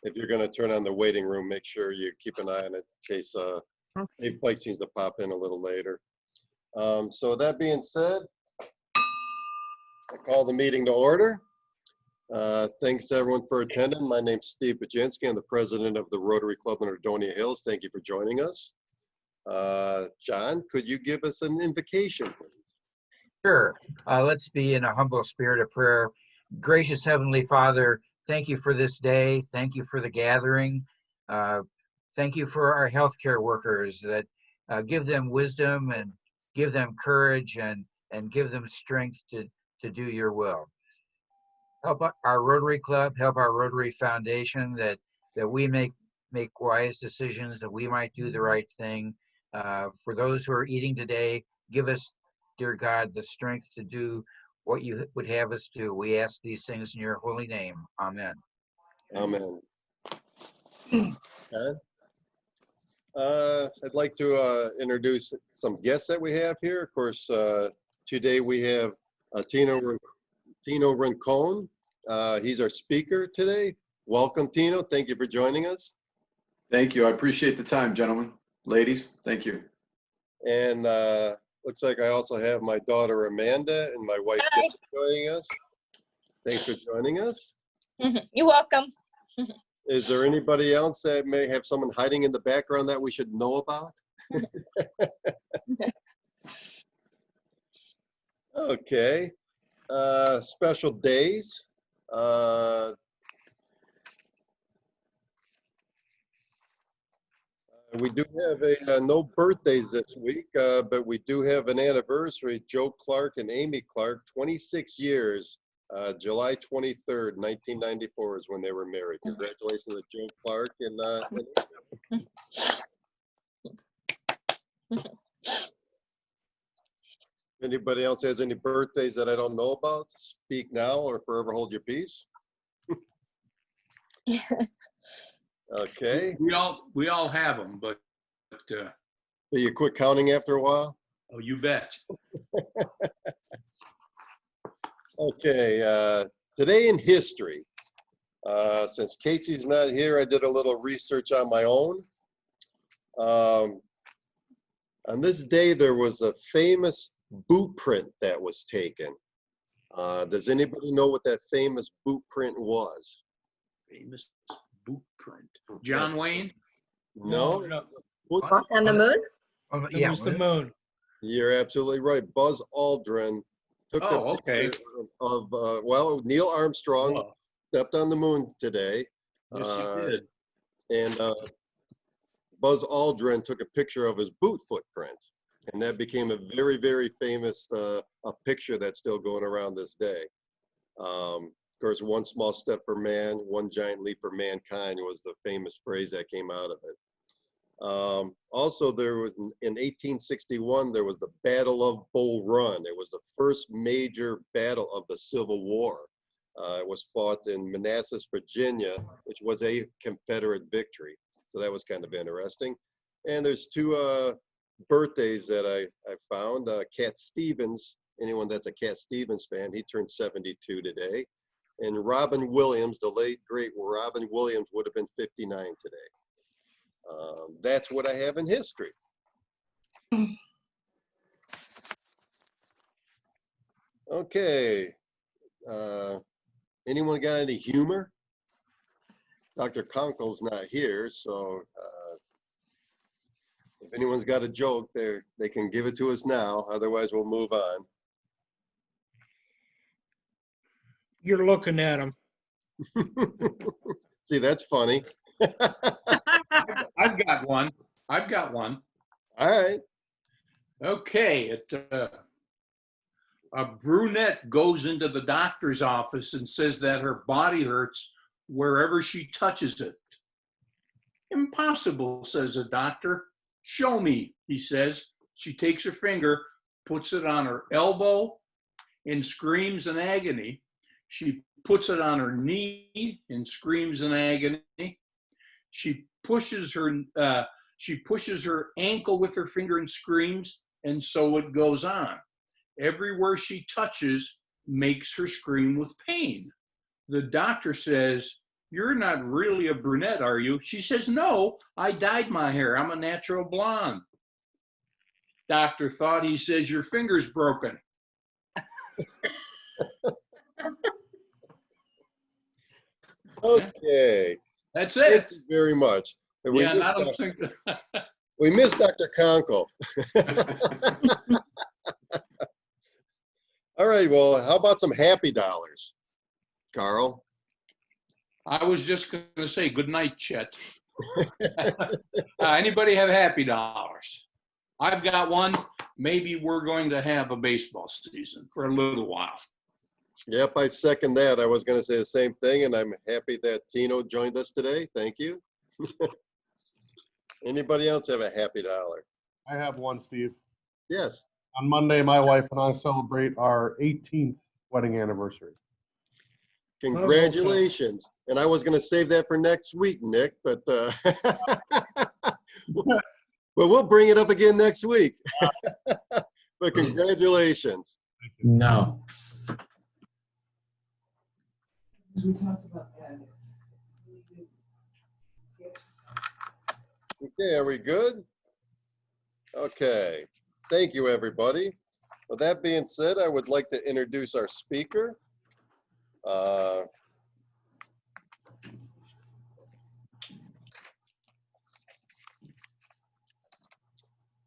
if you're going to turn on the waiting room, make sure you keep an eye on it in case Dave Pike seems to pop in a little later. So that being said, I call the meeting to order. Thanks to everyone for attending. My name's Steve Baczynski. I'm the president of the Rotary Club in Nordonia Hills. Thank you for joining us. John, could you give us an invocation, please? Sure. Let's be in a humble spirit of prayer. Gracious Heavenly Father, thank you for this day. Thank you for the gathering. Thank you for our healthcare workers, that give them wisdom and give them courage and give them strength to do your will. Help our Rotary Club, help our Rotary Foundation, that we make wise decisions, that we might do the right thing. For those who are eating today, give us, dear God, the strength to do what you would have us do. We ask these things in your holy name. Amen. Amen. Okay. I'd like to introduce some guests that we have here. Of course, today we have Tino Rincon. He's our speaker today. Welcome, Tino. Thank you for joining us. Thank you. I appreciate the time, gentlemen, ladies. Thank you. And looks like I also have my daughter Amanda and my wife Deb joining us. Thanks for joining us. You're welcome. Is there anybody else that may have someone hiding in the background that we should know about? Okay. Special days. We do have no birthdays this week, but we do have an anniversary. Joe Clark and Amy Clark, 26 years. July 23rd, 1994 is when they were married. Congratulations to Joe Clark and anybody else has any birthdays that I don't know about, speak now or forever hold your peace. Okay. We all have them, but So you quit counting after a while? oh, you bet. Okay, today in history, since Casey's not here, I did a little research on my own. On this day, there was a famous boot print that was taken. Does anybody know what that famous boot print was? Famous boot print. John Wayne? No. Walk on the moon? Yeah, It was the moon. You're absolutely right. Buzz Aldrin took Oh, a okay. picture of, well, Neil Armstrong Whoa. stepped on the moon today. Yes, he did. And Buzz Aldrin took a picture of his boot footprint. And that became a very, very famous a picture that's still going around this day. Of course, one small step for man, one giant leap for mankind was the famous phrase that came out of it. Also, there was in 1861, there was the Battle of Bull Run. It was the first major battle of the Civil War. It was fought in Manassas, Virginia, which was a Confederate victory. So that was kind of interesting. And there's two birthdays that I found. Cat Stevens, anyone that's a Cat Stevens fan, he turned 72 today. And Robin Williams, the late, great Robin Williams, would have been 59 today. That's what I have in history. Okay. Anyone got any humor? Dr. Kunkel's not here, so if anyone's got a joke, they can give it to us now. Otherwise, we'll move on. You're looking at him. See, that's funny. I've got one. All right. Okay. A brunette goes into the doctor's office and says that her body hurts wherever she touches it. Impossible, says the doctor. Show me, he says. She takes her finger, puts it on her elbow, and screams in agony. She puts it on her knee and screams in agony. She pushes her ankle with her finger and screams, and so it goes on. Everywhere she touches makes her scream with pain. The doctor says, you're not really a brunette, are you? She says, no, I dyed my hair. I'm a natural blonde. Doctor thought, he says, your finger's broken. Okay, That's thank it. you very much. And Yeah, and I don't think, we missed Dr. Conkle. All right, well, how about some happy dollars, Carl? I was just going to say, good night, Chet. Anybody have happy dollars? I've got one. Maybe we're going to have a baseball season for a little while. Yep, I second that. I was going to say the same thing, and I'm happy that Tino joined us today. Thank you. Anybody else have a happy dollar? I have one, Steve. Yes. On Monday, my wife and I celebrate our 18th wedding anniversary. Congratulations. And I was going to save that for next week, Nick, but well, we'll bring it up again next week. But congratulations. No. Okay, are we good? Okay. Thank you, everybody. With that being said, I would like to introduce our speaker.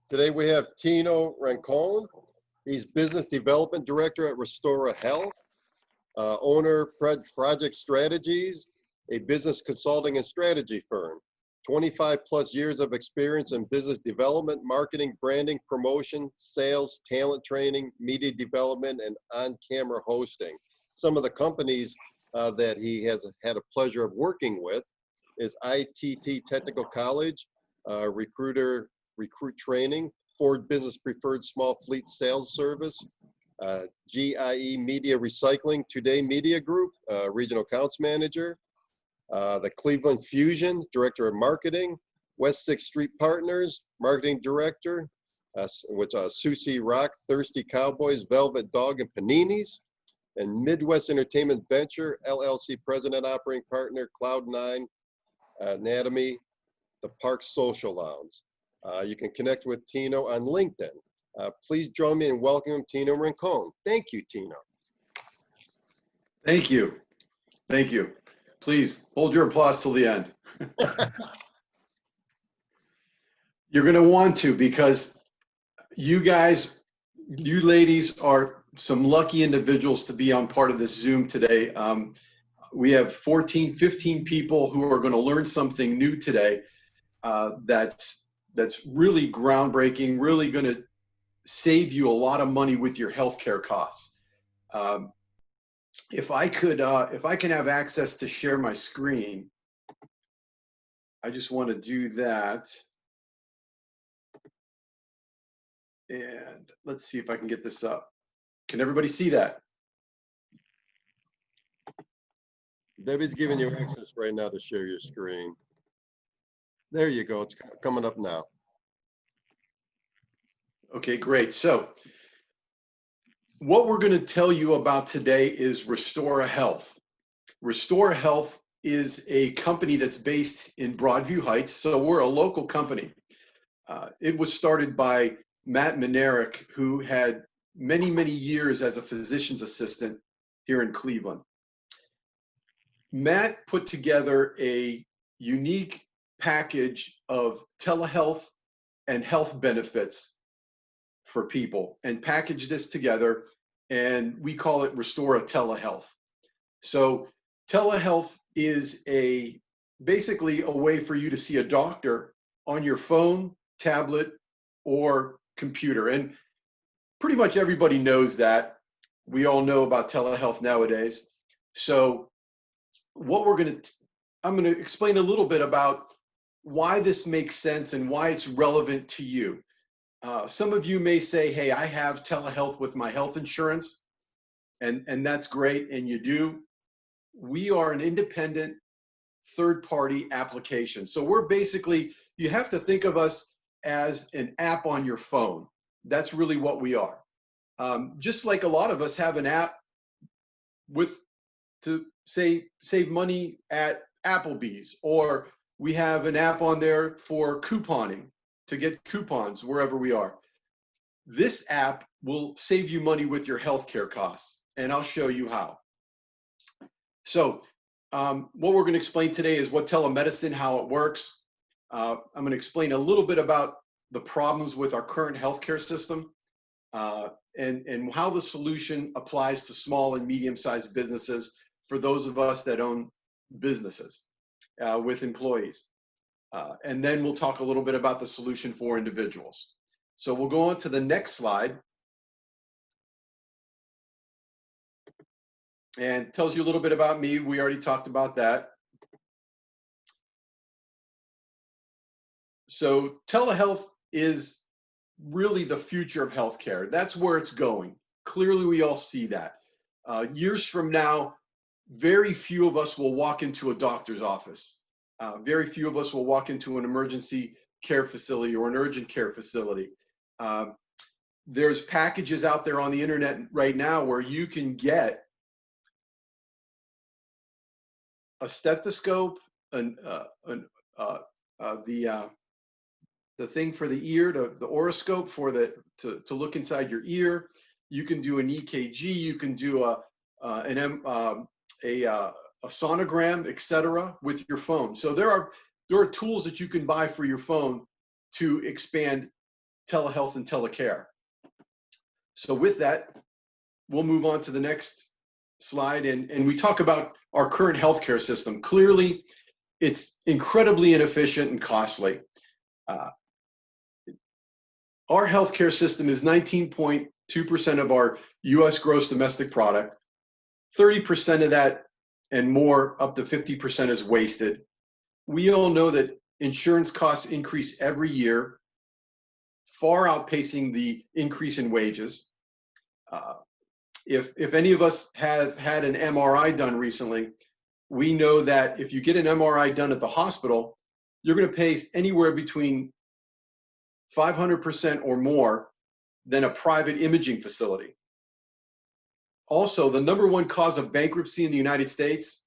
Today we have Tino Rancone. He's Business Development Director at Rotary Health, owner Project Strategies, a business consulting and strategy firm. 25 plus years of experience in business development, marketing, branding, promotion, sales, talent training, media development, and on-camera hosting. Some of the companies that he has had a pleasure of working with is ITT Technical College, Recruit Training, Ford Business Preferred Small Fleet Sales Service, GIE Media Recycling, Today Media Group, Regional Accounts Manager, the Cleveland Fusion, Director of Marketing, West 6th Street Partners, Marketing Director, which Susie Rock, Thirsty Cowboys, Velvet Dog, and Paninis, and Midwest Entertainment Venture, LLC President Operating Partner, Cloud9, Anatomy, the Park Social Lounge. You can connect with Tino on LinkedIn. Please join me in welcoming Tino Rancone. Thank you, Tino. Thank you. Thank you. Please hold your applause till the end. You're going to want to, because you guys, you ladies are some lucky individuals to be on part of this Zoom today. We have 14, 15 people who are going to learn something new today that's really groundbreaking, really going to save you a lot of money with your healthcare costs. If I can have access to share my screen, I just want to do that. And let's see if I can get this up. Can everybody see that? Debbie's giving you access right now to share your screen. There you go. It's coming up now. Okay, great. So what we're going to tell you about today is Rotary Health. Rotary Health is a company that's based in Broadview Heights, so we're a local company. It was started by Matt Minerick, who had many, many years as a physician's assistant here in Cleveland. Matt put together a unique package of telehealth and health benefits for people and packaged this together, and we call it Restore TeleHealth. So telehealth is basically a way for you to see a doctor on your phone, tablet, or computer. And pretty much everybody knows that. We all know about telehealth nowadays. So what I'm going to explain a little bit about why this makes sense and why it's relevant to you. Some of you may say, hey, I have telehealth with my health insurance, and that's great, and you do. We are an independent third-party application. So we're basically, you have to think of us as an app on your phone. That's really what we are. Just like a lot of us have an app to save money at Applebee's, or we have an app on there for couponing to get coupons wherever we are. This app will save you money with your healthcare costs, and I'll show you how. So what we're going to explain today is what telemedicine, how it works. I'm going to explain a little bit about the problems with our current healthcare system, and how the solution applies to small and medium-sized businesses for those of us that own businesses with employees. And then we'll talk a little bit about the solution for individuals. So we'll go on to the next slide. And tells you a little bit about me. We already talked about that. So telehealth is really the future of healthcare. That's where it's going. Clearly, we all see that. Years from now, very few of us will walk into a doctor's office. Very few of us will walk into an emergency care facility or an urgent care facility. There's packages out there on the internet right now where you can get a stethoscope, the thing for the ear, the oroscope for to look inside your ear. You can do an EKG. You can do a sonogram, etc., with your phone. So there are tools that you can buy for your phone to expand telehealth and telecare. So with that, we'll move on to the next slide, and we talk about our current healthcare system. Clearly, it's incredibly inefficient and costly. Our healthcare system is 19.2% of our U.S. gross domestic product. 30% of that and more, up to 50%, is wasted. We all know that insurance costs increase every year, far outpacing the increase in wages. If any of us have had an MRI done recently, we know that if you get an MRI done at the hospital, you're going to pay anywhere between 500% or more than a private imaging facility. Also, the #1 cause of bankruptcy in the United States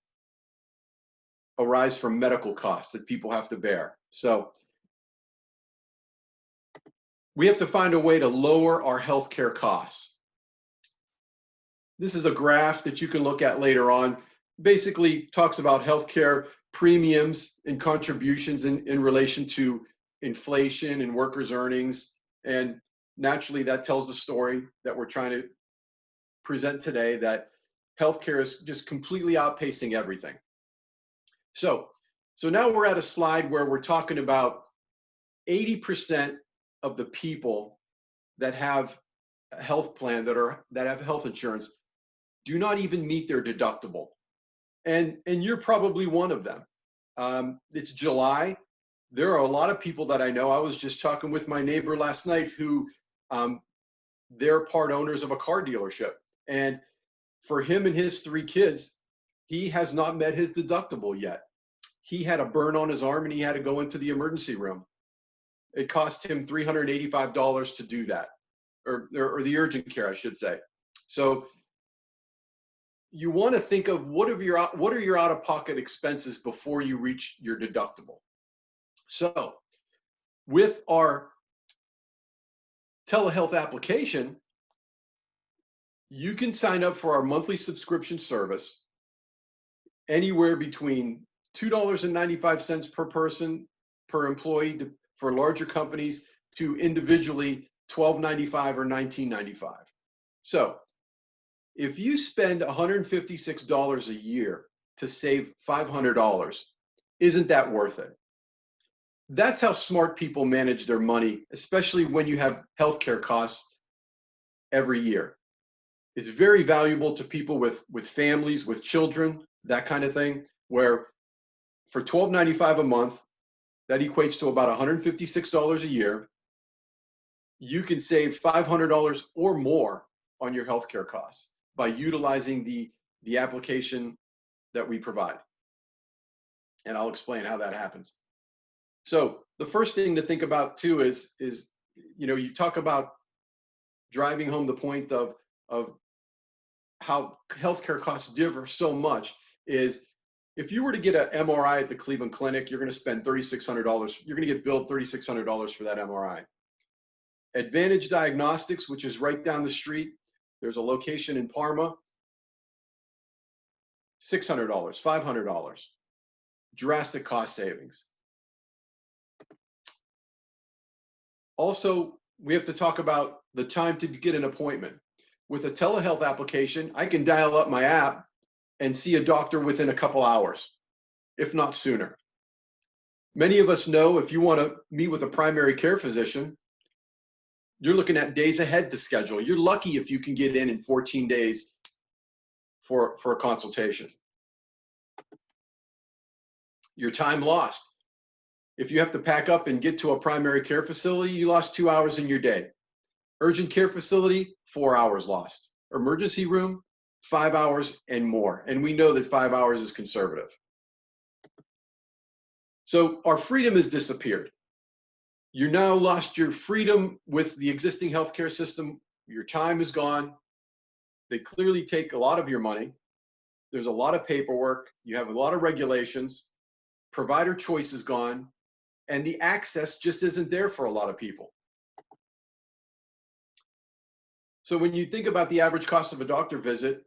arise from medical costs that people have to bear. So we have to find a way to lower our healthcare costs. This is a graph that you can look at later on. Basically talks about healthcare premiums and contributions in relation to inflation and workers' earnings. And naturally, that tells the story that we're trying to present today, that healthcare is just completely outpacing everything. So now we're at a slide where we're talking about 80% of the people that have a health plan, that have health insurance, do not even meet their deductible. And you're probably one of them. It's July. There are a lot of people that I know. I was just talking with my neighbor last night who they're part owners of a car dealership. And for him and his 3 kids, he has not met his deductible yet. He had a burn on his arm and he had to go into the emergency room. It cost him $385 to do that, or the urgent care, I should say. So you want to think of what are your out-of-pocket expenses before you reach your deductible. So with our telehealth application, you can sign up for our monthly subscription service anywhere between $2.95 per person per employee for larger companies to individually $12.95 or $19.95. So if you spend $156 a year to save $500, isn't that worth it? That's how smart people manage their money, especially when you have healthcare costs every year. It's very valuable to people with families, with children, that kind of thing, where for $12.95 a month, that equates to about $156 a year. You can save $500 or more on your healthcare costs by utilizing the application that we provide. And I'll explain how that happens. So the first thing to think about too is you talk about driving home the point of how healthcare costs differ so much, is If you were to get an MRI at the Cleveland Clinic, you're going to spend $3,600. You're going to get billed $3,600 for that MRI. Advantage Diagnostics, which is right down the street, there's a location in Parma, $600, $500. Drastic cost savings. Also, we have to talk about the time to get an appointment. With a telehealth application, I can dial up my app and see a doctor within a couple hours, if not sooner. Many of us know if you want to meet with a primary care physician, you're looking at days ahead to schedule. You're lucky if you can get in 14 days for a consultation. Your time lost. If you have to pack up and get to a primary care facility, you lost 2 hours in your day. Urgent care facility, 4 hours lost. Emergency room, 5 hours and more. And we know that 5 hours is conservative. So our freedom has disappeared. You now lost your freedom with the existing healthcare system. Your time is gone. They clearly take a lot of your money. There's a lot of paperwork. You have a lot of regulations. Provider choice is gone. And the access just isn't there for a lot of people. So when you think about the average cost of a doctor visit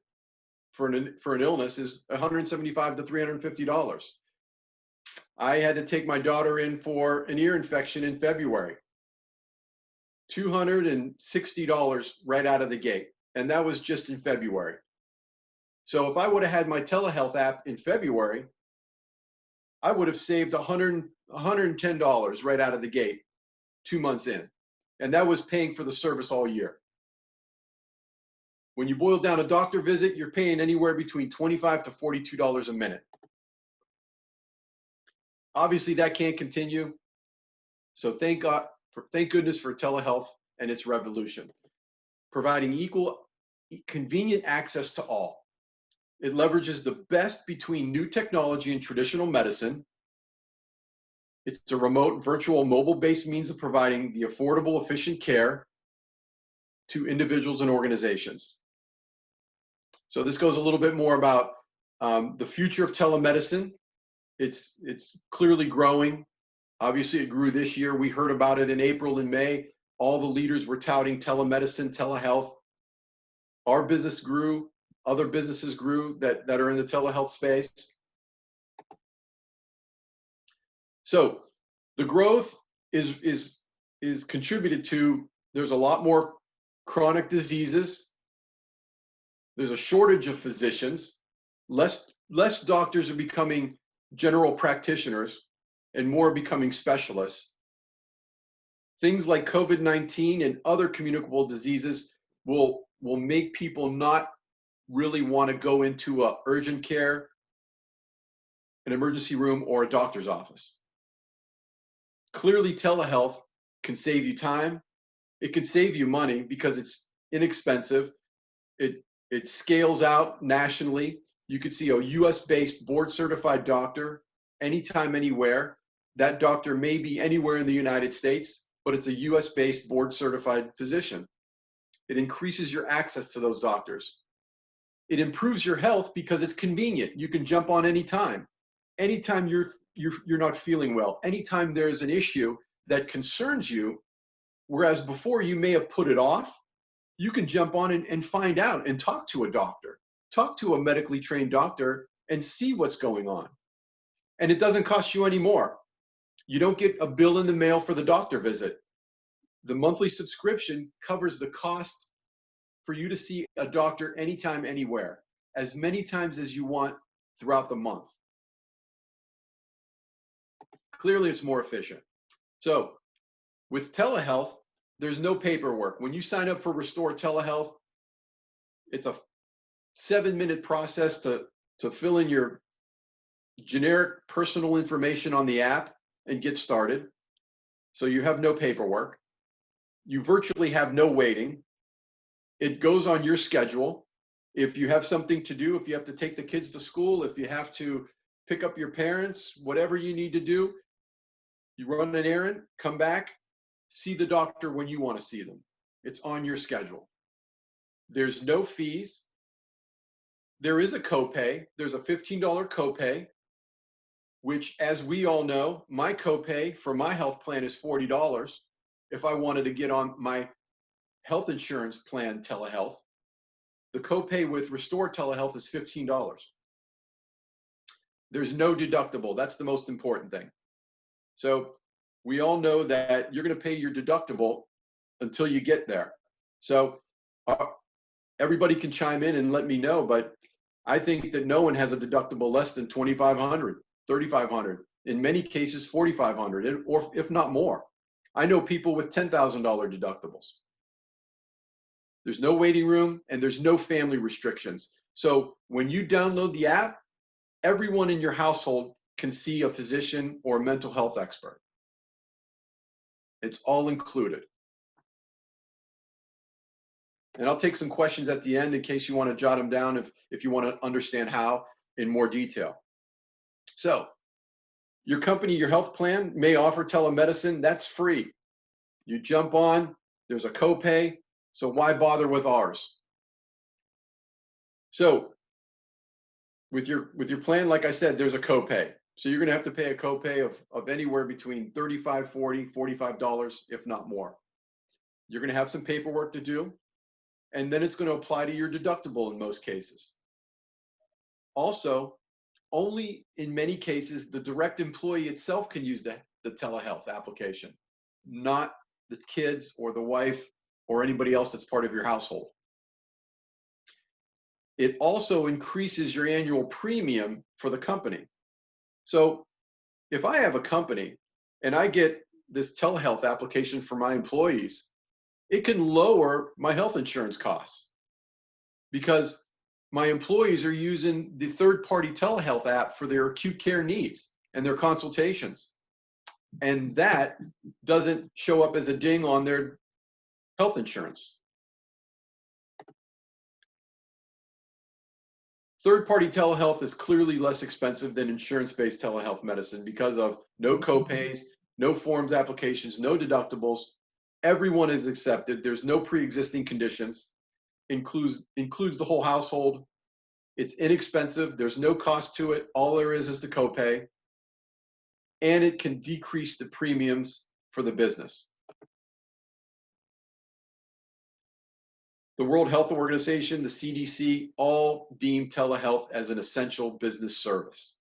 for an illness is $175 to $350. I had to take my daughter in for an ear infection in February. $260 right out of the gate. And that was just in February. So if I would have had my telehealth app in February, I would have saved $110 right out of the gate, 2 months in. And that was paying for the service all year. When you boil down a doctor visit, you're paying anywhere between $25 to $42 a minute. Obviously, that can't continue. So thank goodness for telehealth and its revolution, providing equal, convenient access to all. It leverages the best between new technology and traditional medicine. It's a remote, virtual, mobile-based means of providing the affordable, efficient care to individuals and organizations. So this goes a little bit more about the future of telemedicine. It's clearly growing. Obviously, it grew this year. We heard about it in April and May. All the leaders were touting telemedicine, telehealth. Our business grew. Other businesses grew that are in the telehealth space. So the growth is contributed to, there's a lot more chronic diseases. There's a shortage of physicians. Less doctors are becoming general practitioners and more becoming specialists. Things like COVID-19 and other communicable diseases will make people not really want to go into a urgent care, an emergency room, or a doctor's office. Clearly, telehealth can save you time. It can save you money because it's inexpensive. It scales out nationally. You could see a US-based board-certified doctor anytime, anywhere. That doctor may be anywhere in the United States, but it's a US-based board-certified physician. It increases your access to those doctors. It improves your health because it's convenient. You can jump on anytime. Anytime you're not feeling well, anytime there's an issue that concerns you, whereas before you may have put it off, you can jump on and find out and talk to a doctor, talk to a medically trained doctor and see what's going on. And it doesn't cost you any more. You don't get a bill in the mail for the doctor visit. The monthly subscription covers the cost for you to see a doctor anytime, anywhere, as many times as you want throughout the month. Clearly, it's more efficient. So with telehealth, there's no paperwork. When you sign up for Restore Telehealth, it's a 7-minute process to fill in your generic personal information on the app and get started. So you have no paperwork. You virtually have no waiting. It goes on your schedule. If you have something to do, if you have to take the kids to school, if you have to pick up your parents, whatever you need to do, you run an errand, come back, see the doctor when you want to see them. It's on your schedule. There's no fees. There is a copay. There's a $15 copay which, as we all know, my copay for my health plan is $40. If I wanted to get on my health insurance plan, telehealth, the copay with Restore Telehealth is $15. There's no deductible. That's the most important thing. So we all know that you're going to pay your deductible until you get there. So everybody can chime in and let me know, but I think that no one has a deductible less than $2,500, $3,500, in many cases $4,500, or if not more. I know people with $10,000 deductibles. There's no waiting room and there's no family restrictions. So when you download the app, everyone in your household can see a physician or a mental health expert. It's all included. And I'll take some questions at the end in case you want to jot them down if you want to understand how in more detail. So your company, your health plan may offer telemedicine. That's free. You jump on, there's a copay, so why bother with ours? So with your plan, like I said, there's a copay. So you're going to have to pay a copay of anywhere between $35, $40, $45, if not more. You're going to have some paperwork to do, and then it's going to apply to your deductible in most cases. Also, only in many cases, the direct employee itself can use the telehealth application, not the kids or the wife or anybody else that's part of your household. It also increases your annual premium for the company. So if I have a company and I get this telehealth application for my employees, it can lower my health insurance costs because my employees are using the third-party telehealth app for their acute care needs and their consultations. And that doesn't show up as a ding on their health insurance. Third-party telehealth is clearly less expensive than insurance-based telehealth medicine because of no copays, no forms applications, no deductibles. Everyone is accepted. There's no pre-existing conditions. Includes the whole household. It's inexpensive. There's no cost to it. All there is the copay. And it can decrease the premiums for the business. The World Health Organization, the CDC, all deem telehealth as an essential business service.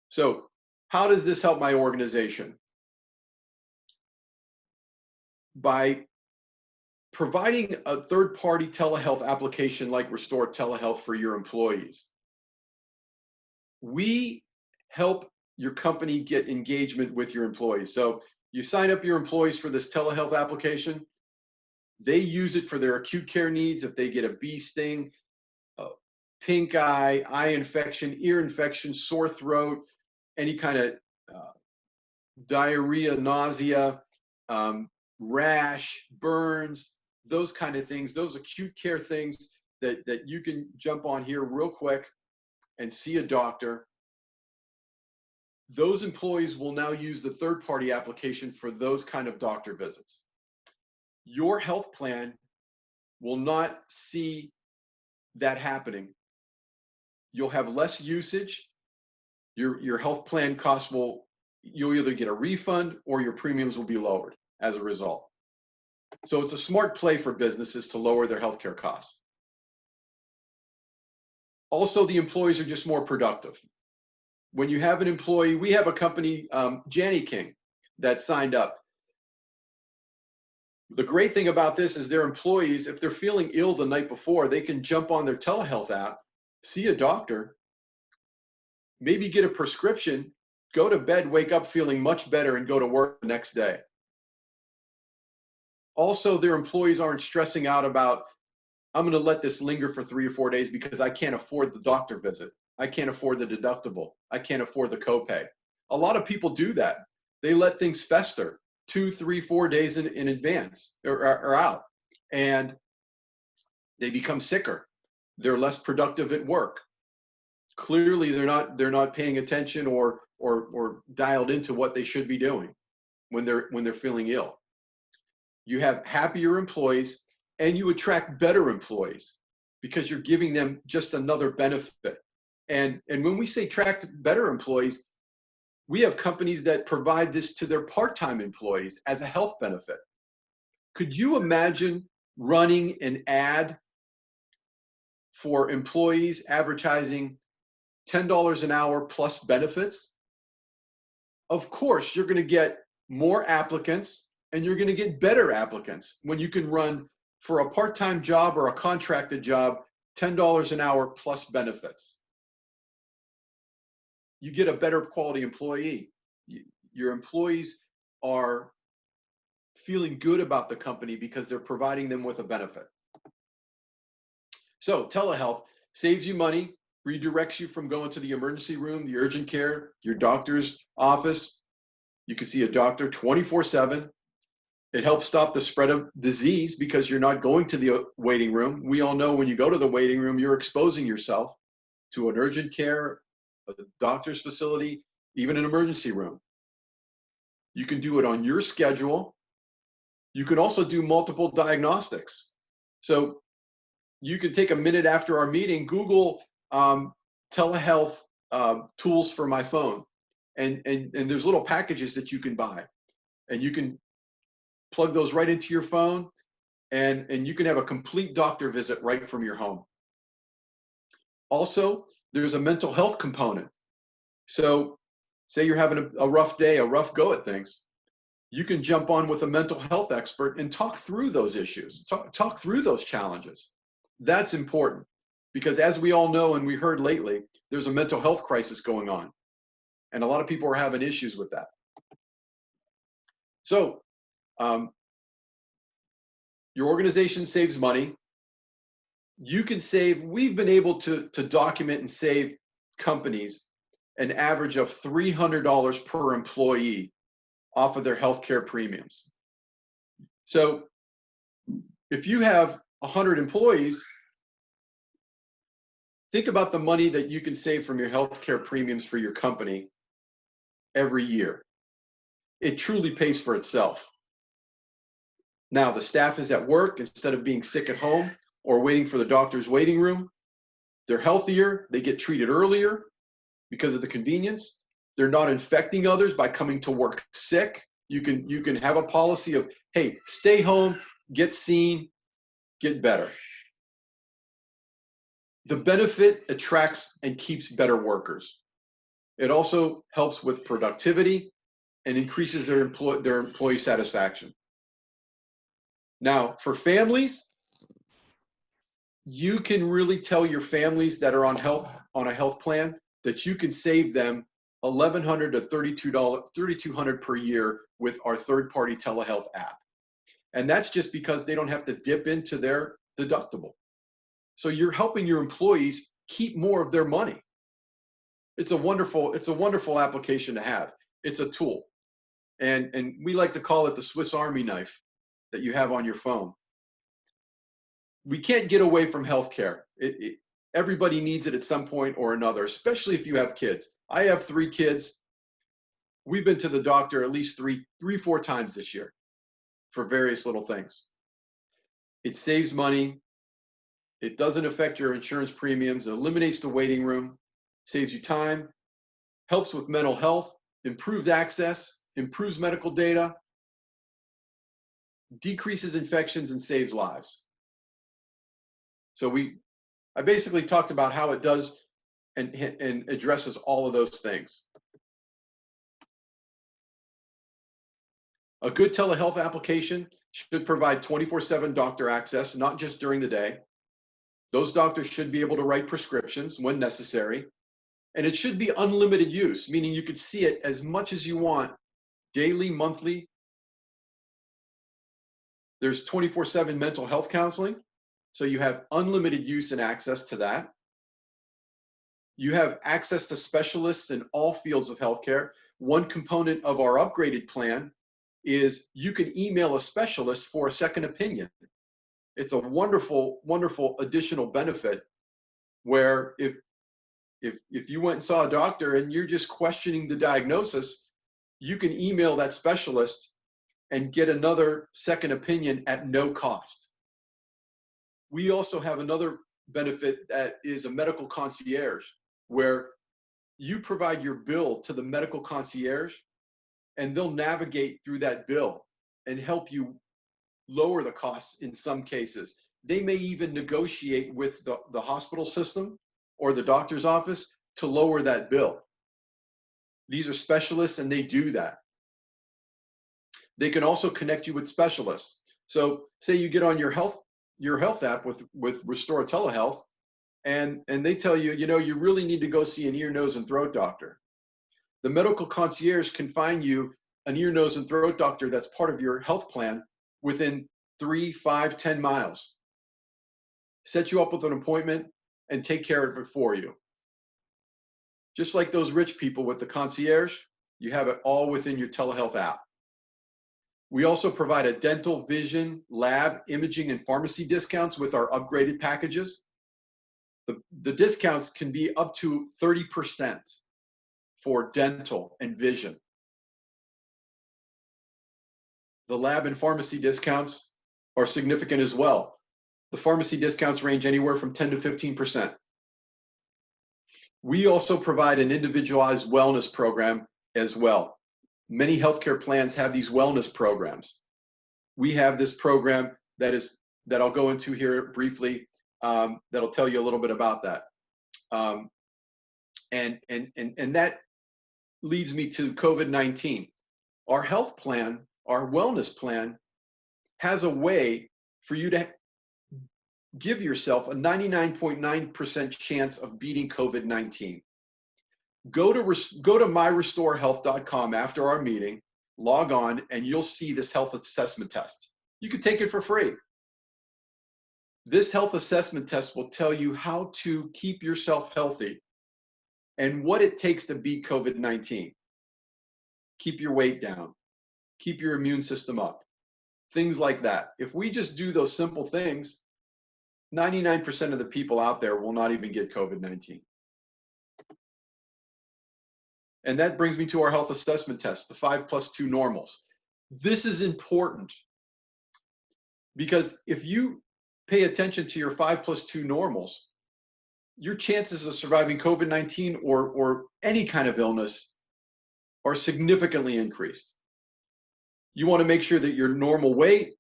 So how does this help my organization? By providing a third-party telehealth application like Restore Telehealth for your employees, we help your company get engagement with your employees. So you sign up your employees for this telehealth application. They use it for their acute care needs. If they get a bee sting, pink eye, eye infection, ear infection, sore throat, any kind of diarrhea, nausea, rash, burns, those kind of things, those acute care things that you can jump on here real quick and see a doctor. Those employees will now use the third-party application for those kind of doctor visits. Your health plan will not see that happening. You'll have less usage. Your health plan costs you'll either get a refund or your premiums will be lowered as a result. So it's a smart play for businesses to lower their healthcare costs. Also, the employees are just more productive. When you have an employee, we have a company, Janny King, that signed up. The great thing about this is their employees, if they're feeling ill the night before, they can jump on their telehealth app, see a doctor, maybe get a prescription, go to bed, wake up feeling much better, and go to work the next day. Also, their employees aren't stressing out about, I'm going to let this linger for 3 or 4 days because I can't afford the doctor visit. I can't afford the deductible. I can't afford the copay. A lot of people do that. They let things fester 2, 3, 4 days in advance or out, and they become sicker. They're less productive at work. Clearly, they're not paying attention or dialed into what they should be doing when they're feeling ill. You have happier employees, and you attract better employees because you're giving them just another benefit. And when we say attract better employees, we have companies that provide this to their part-time employees as a health benefit. Could you imagine running an ad for employees advertising $10 an hour plus benefits? Of course, you're going to get more applicants and you're going to get better applicants when you can run for a part-time job or a contracted job, $10 an hour plus benefits. You get a better quality employee. Your employees are feeling good about the company because they're providing them with a benefit. So telehealth saves you money, redirects you from going to the emergency room, the urgent care, your doctor's office. You can see a doctor 24/7. It helps stop the spread of disease because you're not going to the waiting room. We all know when you go to the waiting room, you're exposing yourself to an urgent care, a doctor's facility, even an emergency room. You can do it on your schedule. You can also do multiple diagnostics. So you can take a minute after our meeting, Google telehealth tools for my phone. And there's little packages that you can buy. And you can plug those right into your phone, and you can have a complete doctor visit right from your home. Also, there's a mental health component. So say you're having a rough day, a rough go at things. You can jump on with a mental health expert and talk through those issues, talk through those challenges. That's important because as we all know and we heard lately, there's a mental health crisis going on. And a lot of people are having issues with that. So your organization saves money. You can save, we've been able to document and save companies an average of $300 per employee off of their healthcare premiums. So if you have 100 employees, think about the money that you can save from your healthcare premiums for your company every year. It truly pays for itself. Now, the staff is at work instead of being sick at home or waiting for the doctor's waiting room. They're healthier, they get treated earlier because of the convenience. They're not infecting others by coming to work sick. You can have a policy of, hey, stay home, get seen, get better. The benefit attracts and keeps better workers. It also helps with productivity and increases their employee satisfaction. Now, for families, you can really tell your families that are on a health plan that you can save them $1,100 to $3,200 per year with our third-party telehealth app. And that's just because they don't have to dip into their deductible. So you're helping your employees keep more of their money. It's a wonderful application to have. It's a tool. And we like to call it the Swiss Army knife that you have on your phone. We can't get away from healthcare. Everybody needs it at some point or another, especially if you have kids. I have 3 kids. We've been to the doctor at least 4 times this year for various little things. It saves money. It doesn't affect your insurance premiums. It eliminates the waiting room, saves you time, helps with mental health, improved access, improves medical data, decreases infections, and saves lives. So I basically talked about how it does and addresses all of those things. A good telehealth application should provide 24/7 doctor access, not just during the day. Those doctors should be able to write prescriptions when necessary. And it should be unlimited use, meaning you could see it as much as you want, daily, monthly. There's 24/7 mental health counseling. So you have unlimited use and access to that. You have access to specialists in all fields of healthcare. One component of our upgraded plan is you can email a specialist for a second opinion. It's a wonderful, wonderful additional benefit where if you went and saw a doctor and you're just questioning the diagnosis, you can email that specialist and get another second opinion at no cost. We also have another benefit that is a medical concierge. where you provide your bill to the medical concierge and they'll navigate through that bill and help you lower the costs in some cases. They may even negotiate with the hospital system or the doctor's office to lower that bill. These are specialists and they do that. They can also connect you with specialists. So say you get on your health app with Restore TeleHealth and they tell you, you know, you really need to go see an ear, nose, and throat doctor. The medical concierge can find you an ear, nose, and throat doctor that's part of your health plan within 3, 5, 10 miles. Set you up with an appointment and take care of it for you. Just like those rich people with the concierge, you have it all within your telehealth app. We also provide a dental, vision, lab, imaging, and pharmacy discounts with our upgraded packages. The discounts can be up to 30% for dental and vision. The lab and pharmacy discounts are significant as well. The pharmacy discounts range anywhere from 10 to 15%. We also provide an individualized wellness program as well. Many healthcare plans have these wellness programs. We have this program that I'll go into here briefly. That'll tell you a little bit about that. And that leads me to COVID-19. Our health plan, our wellness plan, has a way for you to give yourself a 99.9% chance of beating COVID-19. Go to myrestorehealth.com after our meeting, log on, and you'll see this health assessment test. You can take it for free. This health assessment test will tell you how to keep yourself healthy and what it takes to beat COVID-19. Keep your weight down, keep your immune system up, things like that. If we just do those simple things, 99% of the people out there will not even get COVID-19. And that brings me to our health assessment test, the 5+2 normals. This is important because if you pay attention to your 5+2 normals, your chances of surviving COVID-19 or any kind of illness are significantly increased. You want to make sure that your normal weight,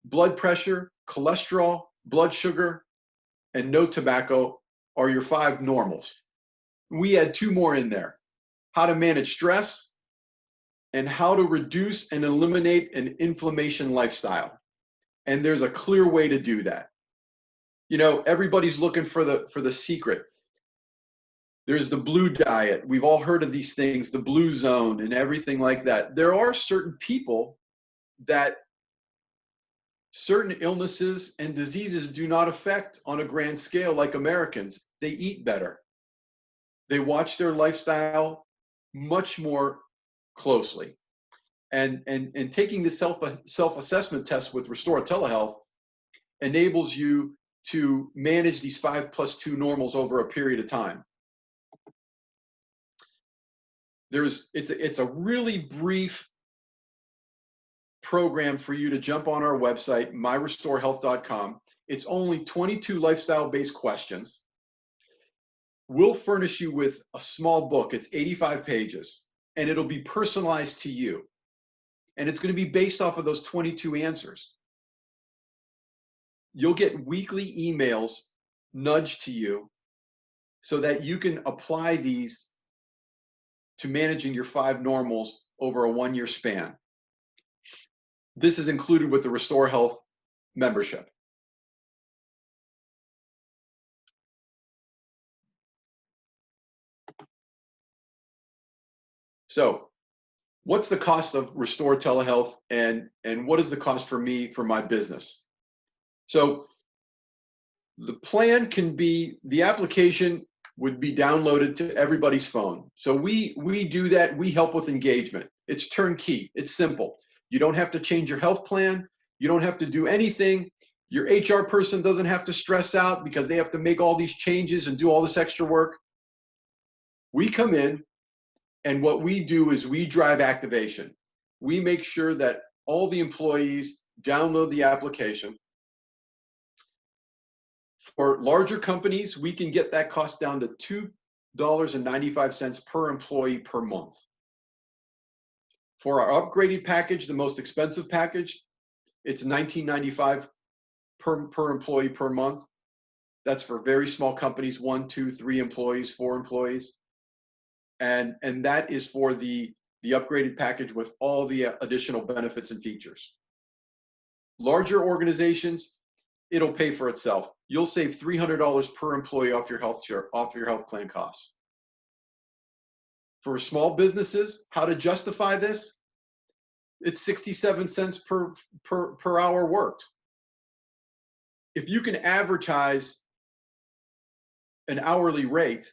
blood pressure, cholesterol, blood sugar, and no tobacco are your 5 normals. We add 2 more in there: how to manage stress and how to reduce and eliminate an inflammation lifestyle. And there's a clear way to do that. You know, everybody's looking for the secret. There's the blue diet. We've all heard of these things, the blue zone and everything like that. There are certain people that certain illnesses and diseases do not affect on a grand scale like Americans. They eat better. They watch their lifestyle much more closely. And taking the self-assessment test with Restore TeleHealth enables you to manage these 5+2 normals over a period of time. It's a really brief program for you to jump on our website, myrestorehealth.com. It's only 22 lifestyle-based questions. We'll furnish you with a small book. It's 85 pages, and it'll be personalized to you. And it's going to be based off of those 22 answers. You'll get weekly emails nudged to you so that you can apply these to managing your 5 normals over a 1-year span. This is included with the Restore Health membership. So, what's the cost of Restore TeleHealth and what is the cost for me for my business? So, the plan can be, the application would be downloaded to everybody's phone. So we do that. We help with engagement. It's turnkey. It's simple. You don't have to change your health plan. You don't have to do anything. Your HR person doesn't have to stress out because they have to make all these changes and do all this extra work. We come in, and what we do is we drive activation. We make sure that all the employees download the application. For larger companies, we can get that cost down to $2,099.95 per employee per month. For our upgraded package, the most expensive package, it's $19.95 per employee per month. That's for very small companies, 1, 2, 3 employees, 4 employees. And that is for the upgraded package with all the additional benefits and features. Larger organizations, it'll pay for itself. You'll save $300 per employee off your health plan costs. For small businesses, how to justify this? It's 67 cents per hour worked. If you can advertise an hourly rate,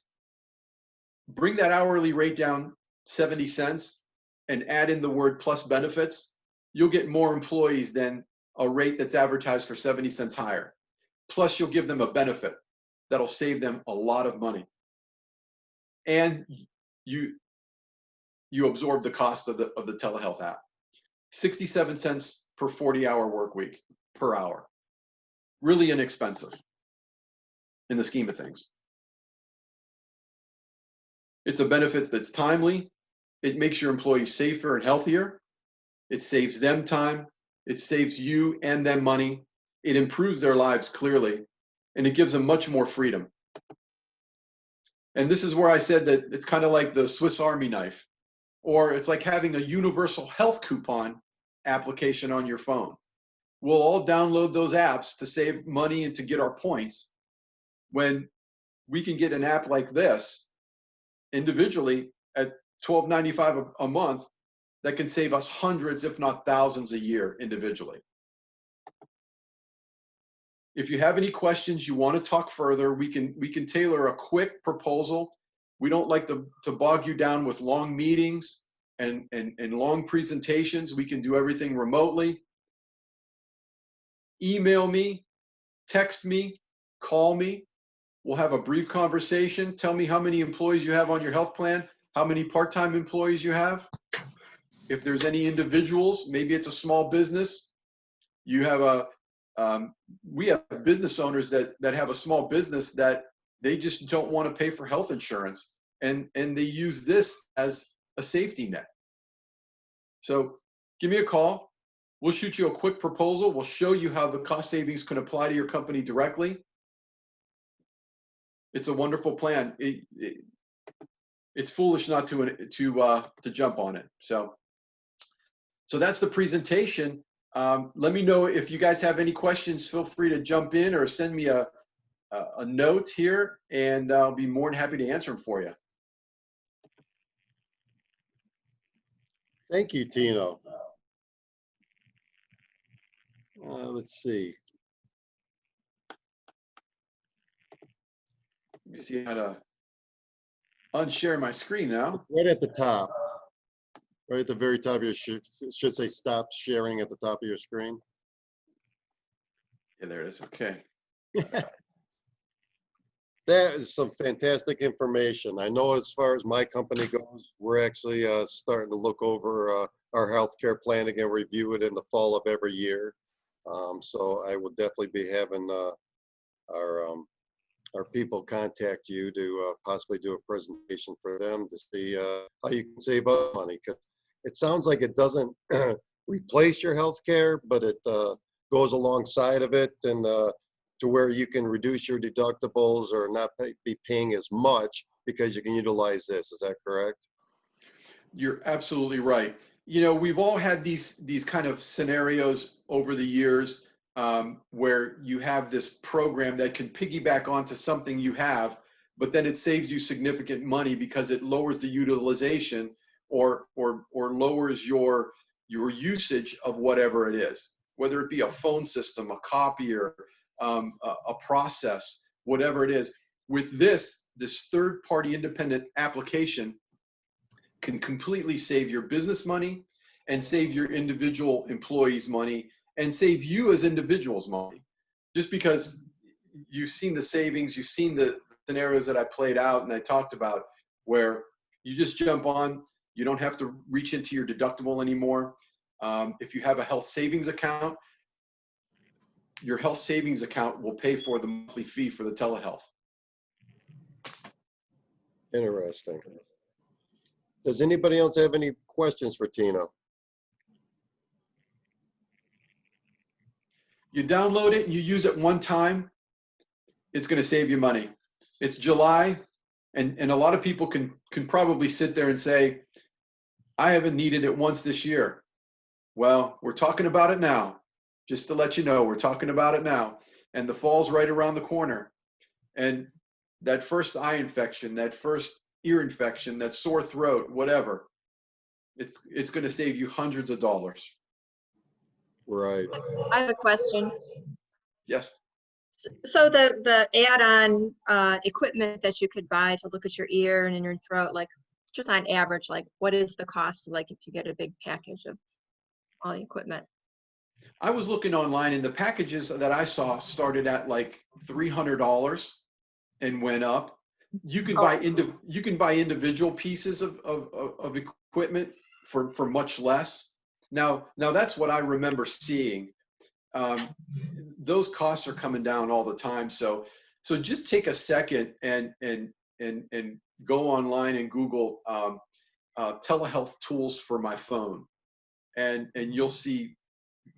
bring that hourly rate down 70 cents and add in the word plus benefits, you'll get more employees than a rate that's advertised for 70 cents higher. Plus, you'll give them a benefit that'll save them a lot of money. And you absorb the cost of the telehealth app. 67 cents per 40-hour work week per hour. Really inexpensive in the scheme of things. It's a benefit that's timely. It makes your employees safer and healthier. It saves them time. It saves you and them money. It improves their lives clearly, and it gives them much more freedom. And this is where I said that it's kind of like the Swiss Army knife, or it's like having a universal health coupon application on your phone. We'll all download those apps to save money and to get our points, when we can get an app like this individually at $12.95 a month that can save us hundreds, if not thousands a year individually. If you have any questions, you want to talk further, we can tailor a quick proposal. We don't like to bog you down with long meetings and long presentations. We can do everything remotely. Email me, text me, call me. We'll have a brief conversation. Tell me how many employees you have on your health plan, how many part-time employees you have. If there's any individuals, maybe it's a small business. You have we have business owners that have a small business that they just don't want to pay for health insurance, and they use this as a safety net. So give me a call. We'll shoot you a quick proposal. We'll show you how the cost savings can apply to your company directly. It's a wonderful plan. It's foolish not to jump on it. So that's the presentation. Let me know if you guys have any questions. Feel free to jump in or send me a note here, and I'll be more than happy to answer them for you. Thank you, Tino. Let's see. Let me see how to unshare my screen now. Right at the top. Right at the very top of your it should say stop sharing at the top of your screen. Yeah, there it is. Okay. That is some fantastic information. I know as far as my company goes, we're actually starting to look over our healthcare plan again, review it in the fall of every year. So I will definitely be having our people contact you to possibly do a presentation for them to see how you can save us money. Because it sounds like it doesn't replace your healthcare, but it goes alongside of it, and to where you can reduce your deductibles or not be paying as much because you can utilize this. Is that correct? You're absolutely right. You know, we've all had these kind of scenarios over the years where you have this program that can piggyback onto something you have, but then it saves you significant money because it lowers the utilization or lowers your usage of whatever it is, whether it be a phone system, a copier, a process, whatever it is. With this third-party independent application can completely save your business money and save your individual employees money and save you as individuals money. Just because you've seen the savings, you've seen the scenarios that I played out and I talked about, where you just jump on, you don't have to reach into your deductible anymore. If you have a health savings account, your health savings account will pay for the monthly fee for the telehealth. Interesting. Does anybody else have any questions for Tina? You download it and you use it one time, it's going to save you money. It's July, and a lot of people can probably sit there and say, I haven't needed it once this year. Well, we're talking about it now. Just to let you know, we're talking about it now. And the fall's right around the corner. And that first eye infection, that first ear infection, that sore throat, whatever, it's going to save you hundreds of dollars. Right. I have a question. Yes. So the add-on equipment that you could buy to look at your ear and in your throat, like just on average, like what is the cost, like if you get a big package of all the equipment? I was looking online, and the packages that I saw started at like $300 and went up. You can buy individual pieces of equipment for much less. Now that's what I remember seeing. Those costs are coming down all the time. So just take a second and go online and Google telehealth tools for my phone, and you'll see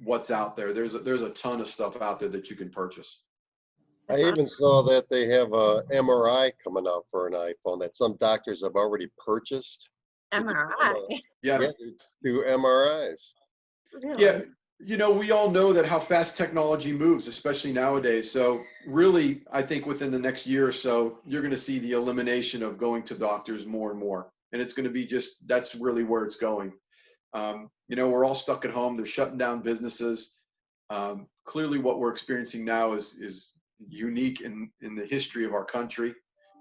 what's out there. There's a ton of stuff out there that you can purchase. I even saw that they have a MRI coming out for an iPhone that some doctors have already purchased. MRI. Yes. Do MRIs. Really? Yeah. You know, we all know that how fast technology moves, especially nowadays. So really, I think within the next year or so, you're going to see the elimination of going to doctors more and more. And it's going to be that's really where it's going. You know, we're all stuck at home. They're shutting down businesses. Clearly what we're experiencing now is unique in the history of our country.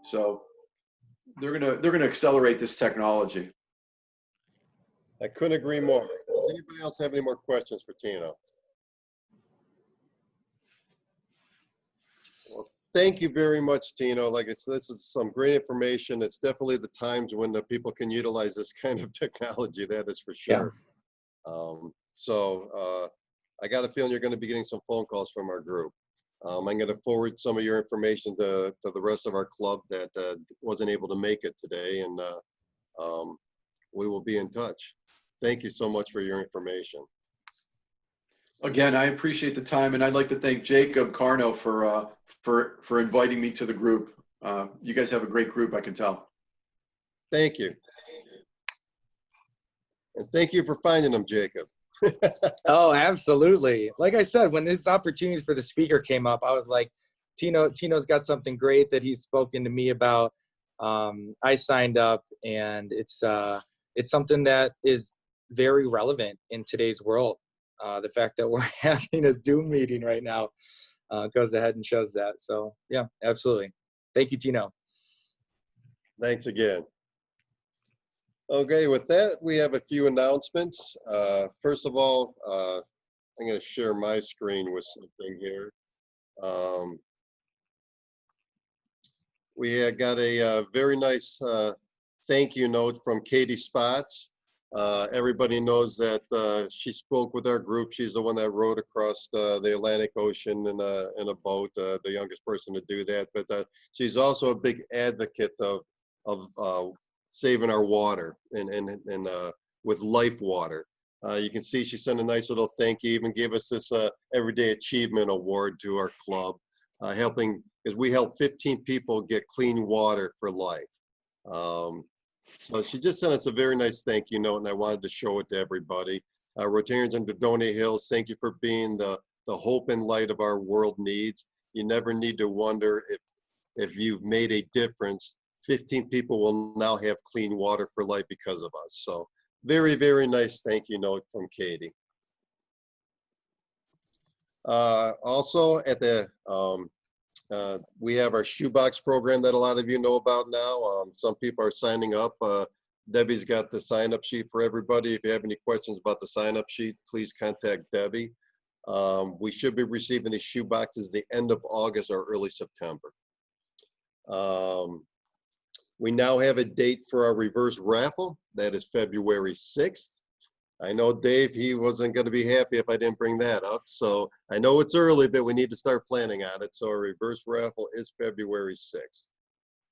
So they're going to accelerate this technology. I couldn't agree more. Does anybody else have any more questions for Tina? Well, thank you very much, Tina. Like I said, this is some great information. It's definitely the times when the people can utilize this kind of technology, that is for sure. I got a feeling you're going to be getting some phone calls from our group. I'm going to forward some of your information to the rest of our club that wasn't able to make it today, and we will be in touch. Thank you so much for your information. Again, I appreciate the time, and I'd like to thank Jacob Carno for inviting me to the group. You guys have a great group, I can tell. Thank you. And thank you for finding them, Jacob. Oh, absolutely. Like I said, when this opportunity for the speaker came up, I was like, Tino's got something great that he's spoken to me about. I signed up, and it's something that is very relevant in today's world. The fact that we're having a Zoom meeting right now goes ahead and shows that. So yeah, absolutely. Thank you, Tino. Thanks again. Okay, with that, we have a few announcements. First of all, I'm going to share my screen with something here. We had got a very nice thank you note from Katie Spots. Everybody knows that she spoke with our group. She's the one that rowed across the Atlantic Ocean in a boat, the youngest person to do that. But she's also a big advocate of saving our water and with Life Water. You can see she sent a nice little thank you, even gave us this Everyday Achievement Award to our club, helping, because we helped 15 people get clean water for life. So she just sent us a very nice thank you note, and I wanted to show it to everybody. Rotarians in Nordonia Hills, thank you for being the hope and light of our world needs. You never need to wonder if you've made a difference. 15 people will now have clean water for life because of us. So very, very nice thank you note from Katie. Also at the, we have our shoebox program that a lot of you know about now. Some people are signing up. Debbie's got the sign up sheet for everybody. If you have any questions about the sign up sheet, please contact Debbie. We should be receiving the shoeboxes the end of August or early September. We now have a date for our reverse raffle. That is February 6th. I know Dave, he wasn't going to be happy if I didn't bring that up. So I know it's early, but we need to start planning on it. So our reverse raffle is February 6th.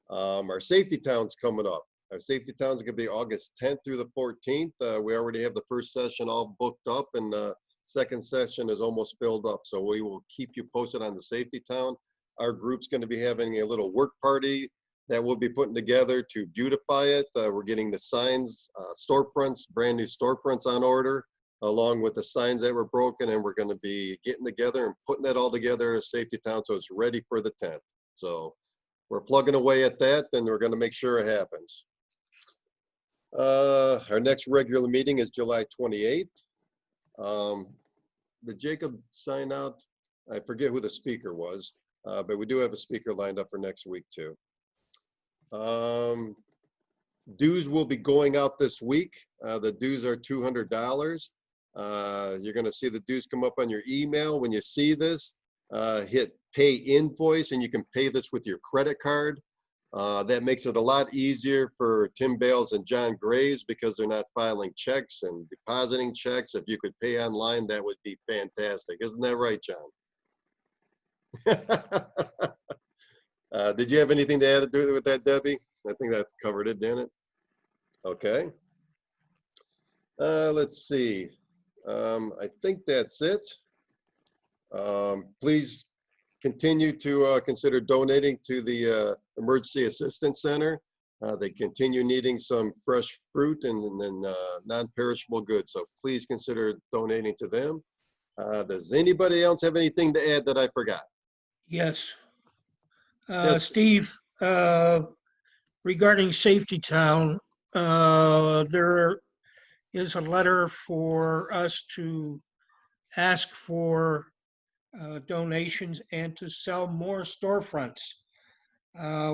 Our safety town's coming up. Our safety town's gonna be August 10th through the 14th. We already have the first session all booked up, and the second session is almost filled up. So we will keep you posted on the safety town. Our group's gonna be having a little work party that we'll be putting together to beautify it. We're getting the signs, storefronts, brand new storefronts on order, along with the signs that were broken, and we're gonna be getting together and putting that all together in a safety town so it's ready for the 10th. So we're plugging away at that, and we're gonna make sure it happens. Our next regular meeting is July 28th. Did Jacob sign out? I forget who the speaker was, but we do have a speaker lined up for next week too. Dues will be going out this week. The dues are $200. You're gonna see the dues come up on your email. When you see this, hit pay invoice, and you can pay this with your credit card. That makes it a lot easier for Tim Bales and John Graves because they're not filing checks and depositing checks. If you could pay online, that would be fantastic. Isn't that right, John? Did you have anything to add to do with that, Debbie? I think that covered it, didn't it? Okay. Let's see. I think that's it. Please continue to consider donating to the Emergency Assistance Center. They continue needing some fresh fruit and non-perishable goods, so please consider donating to them. Does anybody else have anything to add that I forgot? Yes. Yes. Steve, regarding Safety Town, there is a letter for us to ask for donations and to sell more storefronts.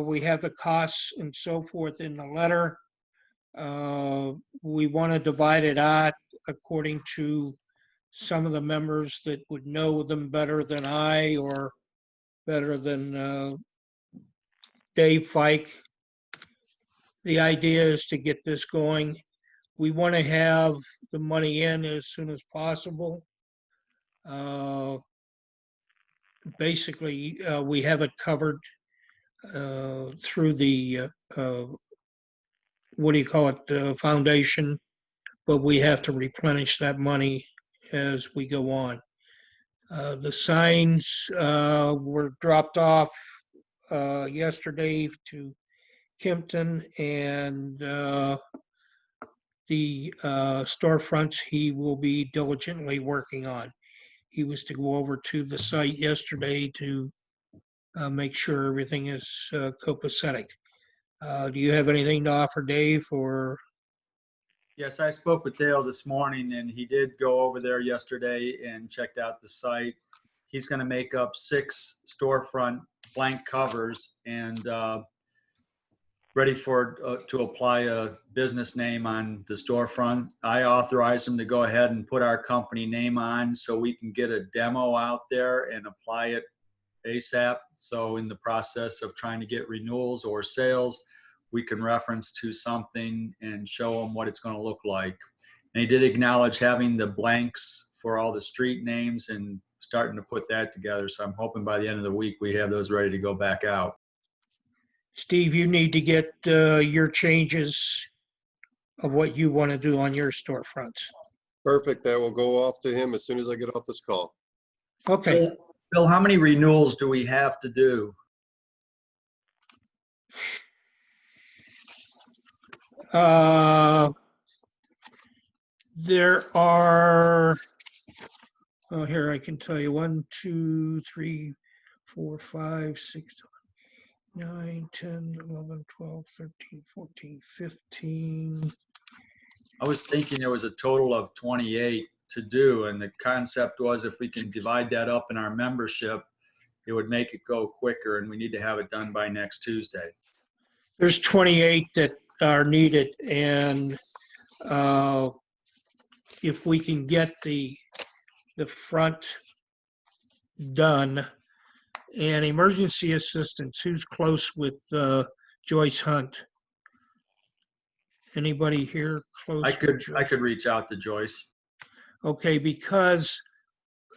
We have the costs and so forth in the letter. We want to divide it out according to some of the members that would know them better than I or better than Dave Fike. The idea is to get this going. We want to have the money in as soon as possible. Basically, we have it covered through the, foundation, but we have to replenish that money as we go on. The signs were dropped off yesterday to Kimpton, and the storefronts he will be diligently working on. He was to go over to the site yesterday to make sure everything is copacetic. Do you have anything to offer, Dave, or? Yes, I spoke with Dale this morning, and he did go over there yesterday and checked out the site. He's going to make up 6 storefront blank covers and ready for to apply a business name on the storefront. I authorized him to go ahead and put our company name on so we can get a demo out there and apply it ASAP. So in the process of trying to get renewals or sales, we can reference to something and show them what it's going to look like. And he did acknowledge having the blanks for all the street names and starting to put that together. So I'm hoping by the end of the week we have those ready to go back out. Steve, you need to get your changes of what you want to do on your storefronts. Perfect. That will go off to him as soon as I get off this call. Okay. Bill, how many renewals do we have to do? There are, oh, here I can tell you, 1, 2, 3, 4, 5, 6, 9, 10, 11, 12, 13, 14, 15. I was thinking there was a total of 28 to do, and the concept was if we can divide that up in our membership, it would make it go quicker, and we need to have it done by next Tuesday. There's 28 that are needed, and if we can get the front done, and emergency assistance, who's close with Joyce Hunt? Anybody here close? I could reach out to Joyce. Okay, because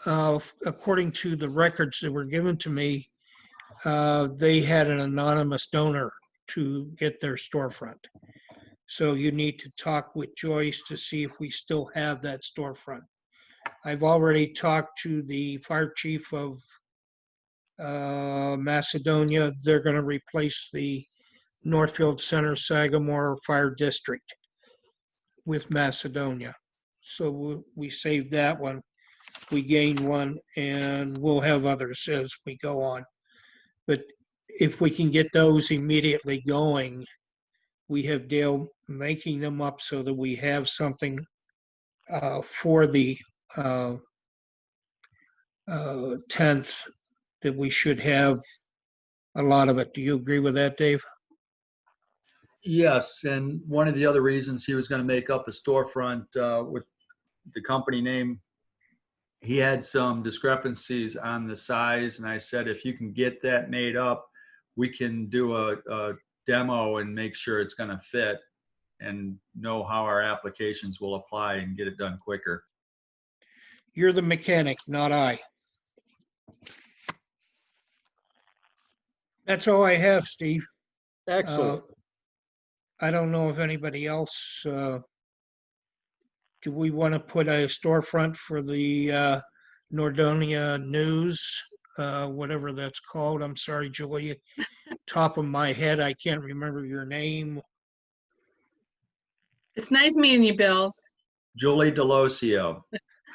according to the records that were given to me, they had an anonymous donor to get their storefront. So you need to talk with Joyce to see if we still have that storefront. I've already talked to the fire chief of Macedonia. They're going to replace the Northfield Center Sagamore Fire District with Macedonia. So we saved that one. We gained one, and we'll have others as we go on. But if we can get those immediately going, we have Dale making them up so that we have something for the 10th, that we should have a lot of it. Do you agree with that, Dave? Yes, and one of the other reasons he was going to make up a storefront with the company name, he had some discrepancies on the size, and I said, if you can get that made up, we can do a demo and make sure it's going to fit and know how our applications will apply and get it done quicker. You're the mechanic, not I. That's all I have, Steve. Excellent. I don't know if anybody else, do we want to put a storefront for the Nordonia News, whatever that's called? I'm sorry, Julia. Top of my head, I can't remember your name. It's nice meeting you, Bill. Julie Delosio.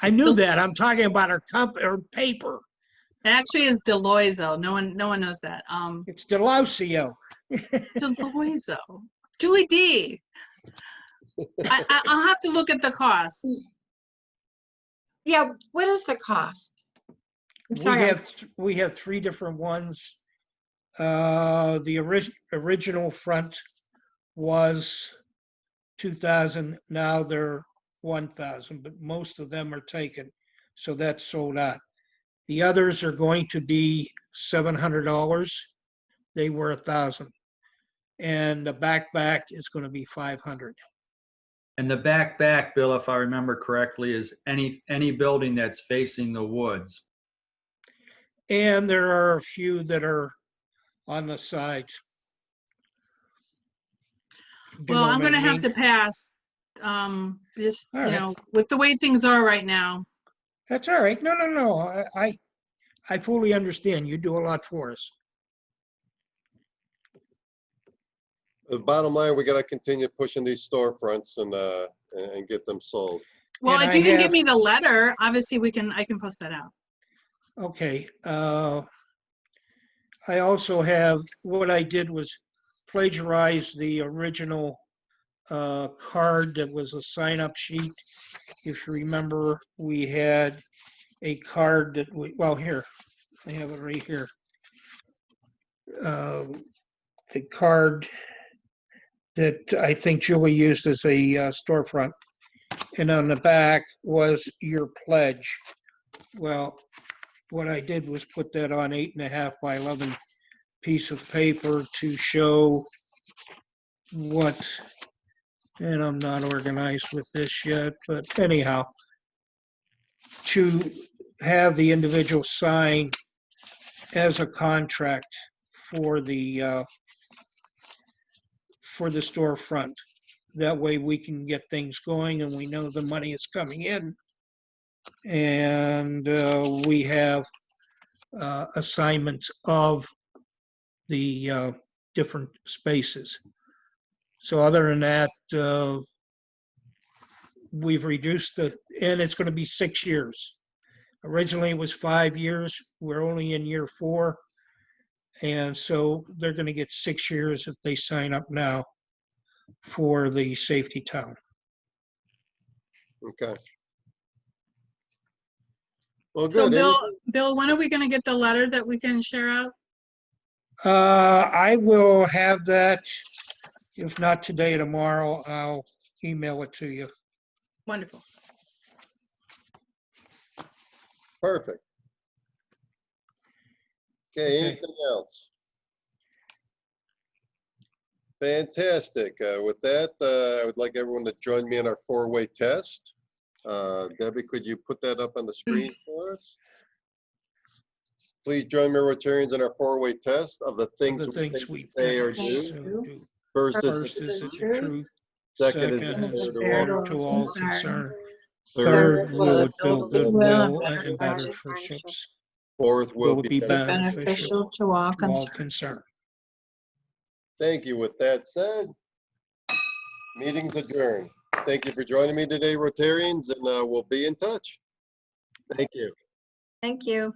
I knew that. I'm talking about her paper. Actually, it's Deloiso. No one knows that. It's Delosio. Deloiso. Julie D. I'll have to look at the cost. Yeah, what is the cost? I'm sorry. We have three different ones. The original front was 2,000. Now they're 1,000, but most of them are taken, so that's sold out. The others are going to be $700. They were 1,000, and the back is going to be 500. And the back, Bill, if I remember correctly, is any building that's facing the woods. And there are a few that are on the sides. Do you Well, know I'm what I going to have mean? to pass. Just, All right. with the way things are right now. That's all right. No. I fully understand. You do a lot for us. The bottom line, we got to continue pushing these storefronts and get them sold. Well, And if I you can have- give me the letter, obviously I can post that out. Okay. I also have, what I did was plagiarize the original card that was a sign-up sheet. If you remember, we had a card that well, here, I have it right here. The card that I think Julie used as a storefront. And on the back was your pledge. Well, what I did was put that on 8.5 by 11 piece of paper to show what, and I'm not organized with this yet, but anyhow, to have the individual sign as a contract for the storefront. That way we can get things going and we know the money is coming in. And we have assignments of the different spaces. So other than that, we've reduced and it's going to be 6 years. Originally it was 5 years. We're only in year 4. And so they're going to get 6 years if they sign up now for the safety town. Okay. Well, So good. Bill, when are we going to get the letter that we can share out? I will have that. If not today, tomorrow, I'll email it to you. Wonderful. Perfect. Okay, anything else? Fantastic. With that, I would like everyone to join me in our 4-way test. Debbie, could you put that up on the screen for us? Please join me, Rotarians, in our four-way test of the things The things we say or think do. do. First First is is the truth. second Second is is fair to fair all. to all concerned. Third Third, will it build goodwill and better friendships? Fourth Will will it be be beneficial to all to all concerned. concerned? Thank you. With that said, meeting's adjourned. Thank you for joining me today, Rotarians, and we'll be in touch. Thank you. Thank you.